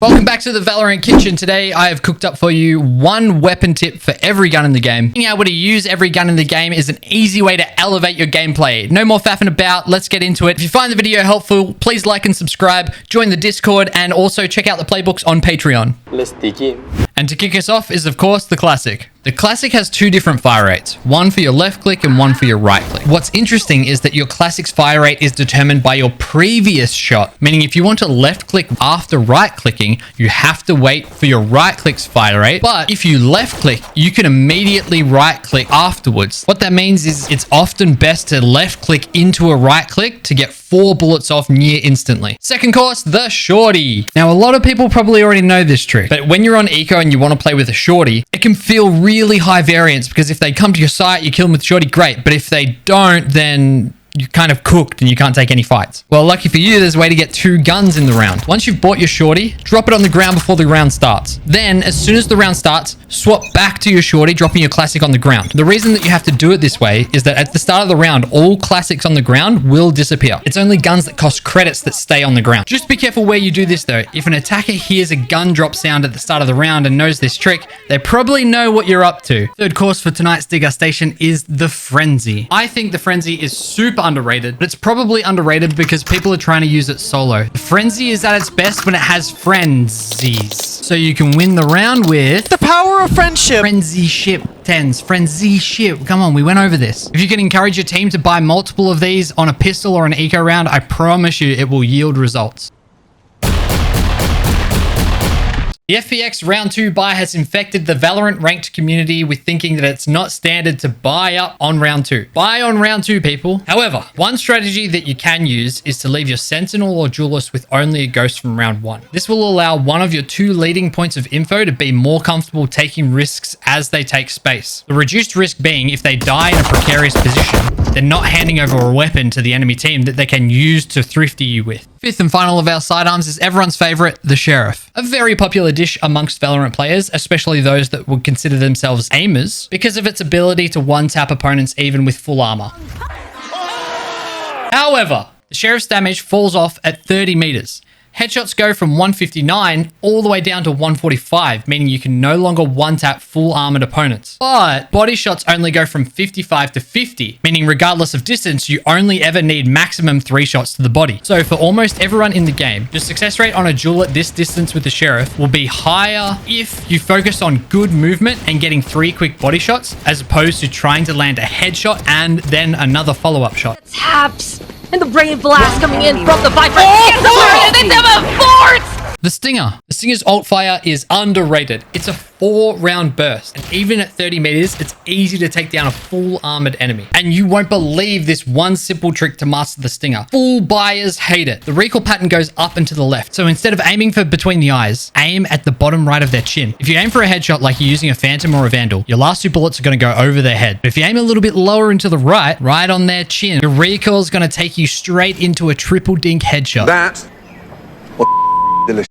Welcome back to the Valorant Kitchen. Today I have cooked up for you one weapon tip for every gun in the game. Being able to use every gun in the game is an easy way to elevate your gameplay. No more faffing about, let's get into it. If you find the video helpful, please like and subscribe, join the Discord, and also check out the playbooks on Patreon. Let's begin. And to kick us off is of course the Classic. The Classic has two different fire rates, one for your left click and one for your right click. What's interesting is that your Classic's fire rate is determined by your previous shot, meaning if you want to left click after right clicking, you have to wait for your right click's fire rate. But if you left click, you can immediately right click afterwards. What that means is it's often best to left click into a right click to get 4 bullets off near instantly. Second course, the Shorty. Now a lot of people probably already know this trick, but when you're on eco and you want to play with a Shorty, it can feel really high variance because if they come to your site, you kill them with Shorty, great. But if they don't, then you're kind of cooked and you can't take any fights. Well, lucky for you, there's a way to get 2 guns in the round. Once you've bought your Shorty, drop it on the ground before the round starts. Then, as soon as the round starts, swap back to your Shorty, dropping your Classic on the ground. The reason that you have to do it this way is that at the start of the round, all Classics on the ground will disappear. It's only guns that cost credits that stay on the ground. Just be careful where you do this though. If an attacker hears a gun drop sound at the start of the round and knows this trick, they probably know what you're up to. Third course for tonight's degustation is the Frenzy. I think the Frenzy is super underrated, but it's probably underrated because people are trying to use it solo. The Frenzy is at its best when it has frenzies. So you can win the round with the power of friendship. Frenzy ship 10s. Frenzy ship. Come on, we went over this. If you can encourage your team to buy multiple of these on a pistol or an eco round, I promise you it will yield results. The FPX Round 2 buy has infected the Valorant ranked community with thinking that it's not standard to buy up on Round 2. Buy on Round 2, people. However, one strategy that you can use is to leave your Sentinel or Duelist with only a Ghost from Round 1. This will allow one of your 2 leading points of info to be more comfortable taking risks as they take space. The reduced risk being if they die in a precarious position, they're not handing over a weapon to the enemy team that they can use to thrifty you with. Fifth and final of our sidearms is everyone's favorite, the Sherriff. A very popular dish amongst Valorant players, especially those that would consider themselves aimers, because of its ability to one-tap opponents even with full armor. However, the Sheriff's damage falls off at 30 meters. Headshots go from 159 all the way down to 145, meaning you can no longer one-tap full armored opponents. But body shots only go from 55 to 50, meaning regardless of distance, you only ever need maximum 3 shots to the body. So for almost everyone in the game, the success rate on a duel at this distance with the Sheriff will be higher if you focus on good movement and getting 3 quick body shots, as opposed to trying to land a headshot and then another follow-up shot. Taps and the brain blast coming in from the Viper. And then the forts! The Stinger. The Stinger's ult fire is underrated. It's a 4-round burst, and even at 30 meters, it's easy to take down a full armored enemy. And you won't believe this one simple trick to master the Stinger. Full buyers hate it. The recoil pattern goes up and to the left. So instead of aiming for between the eyes, aim at the bottom right of their chin. If you aim for a headshot like you're using a Phantom or a Vandal, your last 2 bullets are going to go over their head. But if you aim a little bit lower and to the right on their chin, your recoil is going to take you straight into a triple dink headshot.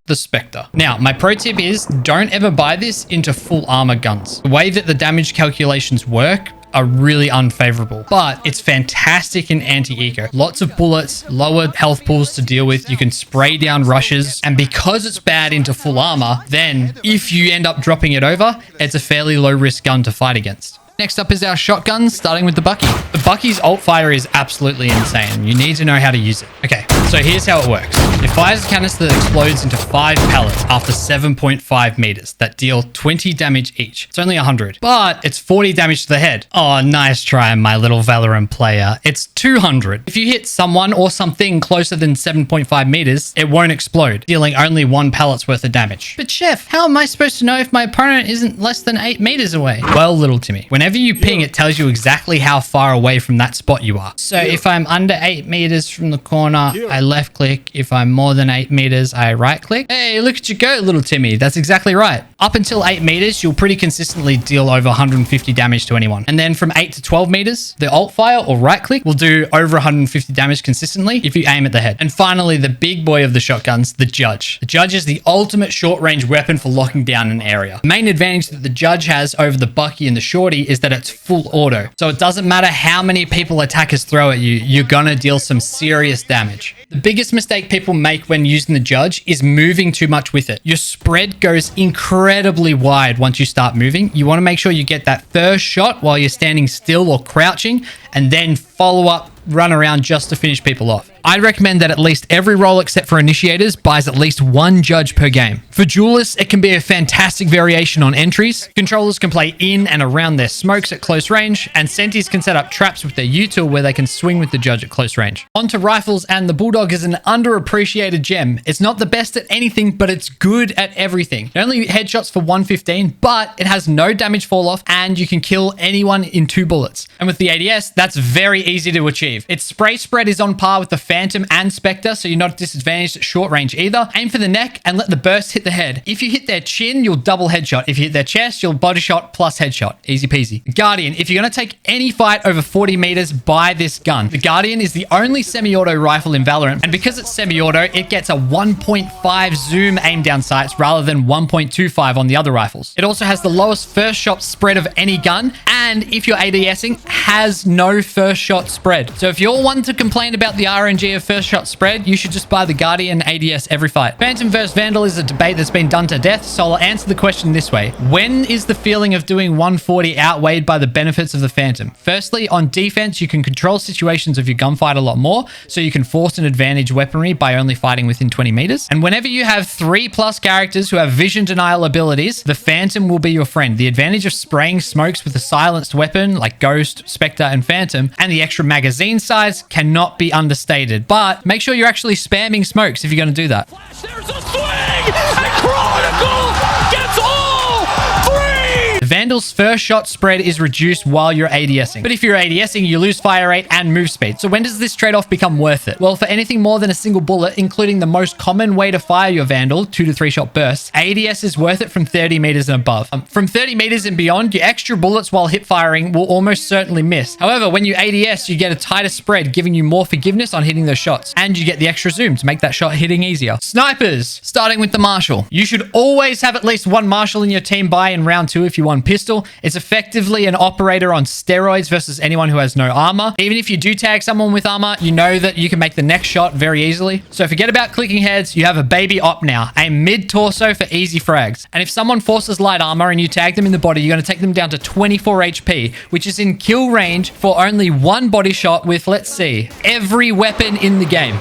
The Spectre. Now, my pro tip is don't ever buy this into full armor guns. The way that the damage calculations work are really unfavorable, but it's fantastic in anti-eco. Lots of bullets, lower health pools to deal with. You can spray down rushes, and because it's bad into full armor, then if you end up dropping it over, it's a fairly low risk gun to fight against. Next up is our shotguns, starting with the Bucky. The Bucky's ult fire is absolutely insane. You need to know how to use it. Okay, so here's how it works. It fires a canister that explodes into 5 pellets after 7.5 meters that deal 20 damage each. It's only 100, but it's 40 damage to the head. Oh, nice try, my little Valorant player. It's 200. If you hit someone or something closer than 7.5 meters, it won't explode, dealing only 1 pellet's worth of damage. But Chef, how am I supposed to know if my opponent isn't less than 8 meters away? Well, little Timmy, whenever you ping, it tells you exactly how far away from that spot you are. So if I'm under 8 meters from the corner, I left click. If I'm more than 8 meters, I right click. Hey, look at you go, little Timmy. That's exactly right. Up until 8 meters, you'll pretty consistently deal over 150 damage to anyone. And then from 8 to 12 meters, the alt fire or right click will do over 150 damage consistently if you aim at the head. And finally, the big boy of the shotguns, the Judge. The Judge is the ultimate short range weapon for locking down an area. The main advantage that the Judge has over the Bucky and the Shorty is that it's full auto. So it doesn't matter how many people attackers throw at you, you're gonna deal some serious damage. The biggest mistake people make when using the Judge is moving too much with it. Your spread goes incredibly wide once you start moving. You want to make sure you get that first shot while you're standing still or crouching, and then follow up, run around just to finish people off. I'd recommend that at least every role except for initiators buys at least one Judge per game. For duelists, it can be a fantastic variation on entries. Controllers can play in and around their smokes at close range, and Sentis can set up traps with their U-tool where they can swing with the Judge at close range. Onto rifles, and the Bulldog is an underappreciated gem. It's not the best at anything, but it's good at everything. It only headshots for 115, but it has no damage fall off, and you can kill anyone in 2 bullets. And with the A.D.S, that's very easy to achieve. Its spray spread is on par with the Phantom and Spectre, so you're not disadvantaged at short range either. Aim for the neck and let the burst hit the head. If you hit their chin, you'll double headshot. If you hit their chest, you'll body shot plus headshot. Easy peasy. Guardian, if you're going to take any fight over 40 meters, buy this gun. The Guardian is the only semi-auto rifle in Valorant, and because it's semi-auto, it gets a 1.5 zoom aim down sights rather than 1.25 on the other rifles. It also has the lowest first shot spread of any gun, and if you're ADSing, has no first shot spread. So if you're one to complain about the RNG of first shot spread, you should just buy the Guardian A.D.S every fight. Phantom versus Vandal is a debate that's been done to death, so I'll answer the question this way. When is the feeling of doing 140 outweighed by the benefits of the Phantom? Firstly, on defense, you can control situations of your gunfight a lot more, so you can force an advantage weaponry by only fighting within 20 meters. And whenever you have 3+ characters who have vision denial abilities, the Phantom will be your friend. The advantage of spraying smokes with a silenced weapon like Ghost, Spectre, and Phantom, and the extra magazine size cannot be understated. But make sure you're actually spamming smokes if you're going to do that. There's a swing, and Chronicle gets all 3! Vandal's first shot spread is reduced while you're ADSing. But if you're ADSing, you lose fire rate and move speed. So when does this trade-off become worth it? Well, for anything more than a single bullet, including the most common way to fire your Vandal, 2 to 3 shot bursts, ADS is worth it from 30 meters and above. From 30 meters and beyond, your extra bullets while hip firing will almost certainly miss. However, when you ADS, you get a tighter spread, giving you more forgiveness on hitting those shots. And you get the extra zoom to make that shot hitting easier. Snipers, starting with the Marshal. You should always have at least one Marshal in your team buy in round 2 if you want pistol. It's effectively an operator on steroids versus anyone who has no armor. Even if you do tag someone with armor, you know that you can make the next shot very easily. So forget about clicking heads. You have a baby op now. Aim mid-torso for easy frags. And if someone forces light armor and you tag them in the body, you're going to take them down to 24 HP, which is in kill range for only one body shot with, let's see, every weapon in the game.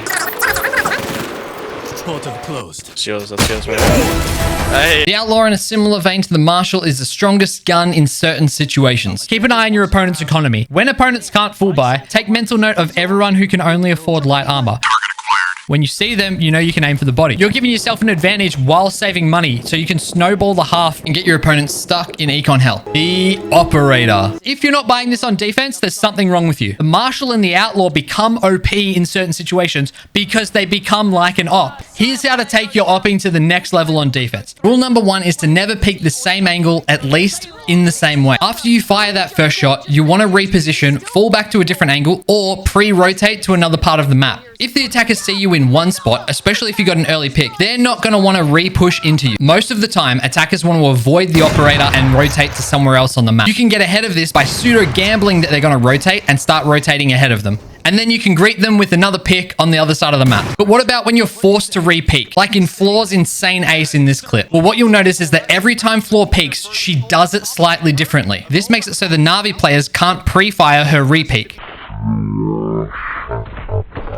Portal closed. Shields, that's shields right now. Hey. The Outlaw, in a similar vein to the Marshal, is the strongest gun in certain situations. Keep an eye on your opponent's economy. When opponents can't full buy, take mental note of everyone who can only afford light armor. When you see them, you know you can aim for the body. You're giving yourself an advantage while saving money, so you can snowball the half and get your opponent stuck in econ hell. The Operator. If you're not buying this on defense, there's something wrong with you. The Marshal and the Outlaw become OP in certain situations because they become like an op. Here's how to take your opping to the next level on defense. Rule number 1 is to never peek the same angle, at least in the same way. After you fire that first shot, you want to reposition, fall back to a different angle, or pre-rotate to another part of the map. If the attackers see you in one spot, especially if you got an early pick, they're not going to want to re-push into you. Most of the time, attackers want to avoid the operator and rotate to somewhere else on the map. You can get ahead of this by pseudo-gambling that they're going to rotate and start rotating ahead of them. And then you can greet them with another pick on the other side of the map. But what about when you're forced to re-peek? Like in Floor's insane ace in this clip. Well, what you'll notice is that every time Floor peeks, she does it slightly differently. This makes it so the Na'Vi players can't pre-fire her re-peek.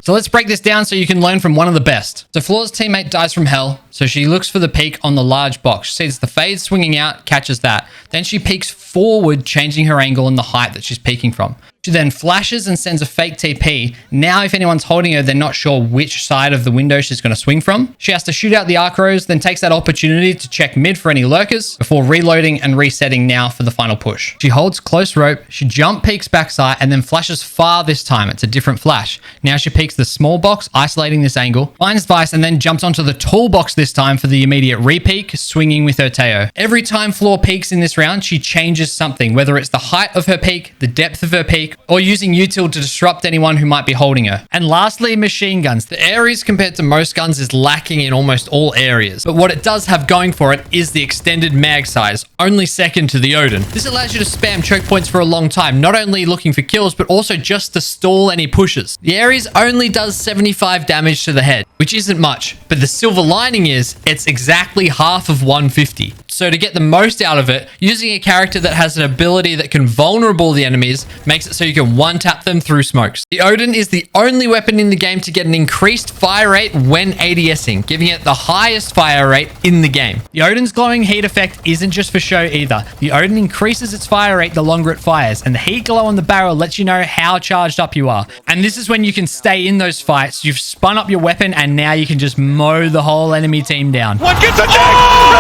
So let's break this down so you can learn from one of the best. So Floor's teammate dies from hell, so she looks for the peek on the large box. She sees the fade swinging out, catches that. Then she peeks forward, changing her angle and the height that she's peeking from. She then flashes and sends a fake TP. Now, if anyone's holding her, they're not sure which side of the window she's going to swing from. She has to shoot out the archers, then takes that opportunity to check mid for any lurkers before reloading and resetting now for the final push. She holds close rope. She jump peeks backside and then flashes far this time. It's a different flash. Now she peeks the small box, isolating this angle, finds Vice, and then jumps onto the tall box this time for the immediate re-peek, swinging with her Teo. Every time Floor peeks in this round, she changes something, whether it's the height of her peek, the depth of her peek, or using util to disrupt anyone who might be holding her. And lastly, machine guns. The Ares compared to most guns is lacking in almost all areas, but what it does have going for it is the extended mag size, only second to the Odin. This allows you to spam choke points for a long time, not only looking for kills, but also just to stall any pushes. The Ares only does 75 damage to the head, which isn't much, but the silver lining is it's exactly half of 150. So to get the most out of it, using a character that has an ability that can vulnerable the enemies makes it so you can one-tap them through smokes. The Odin is the only weapon in the game to get an increased fire rate when ADSing, giving it the highest fire rate in the game. The Odin's glowing heat effect isn't just for show either. The Odin increases its fire rate the longer it fires, and the heat glow on the barrel lets you know how charged up you are. And this is when you can stay in those fights. You've spun up your weapon, and now you can just mow the whole enemy team down. One gets a dig!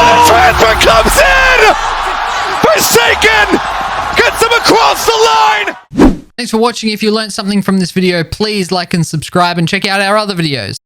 The transfer comes in! Forsaken! Gets him across the line! Thanks for watching. If you learned something from this video, please like and subscribe and check out our other videos.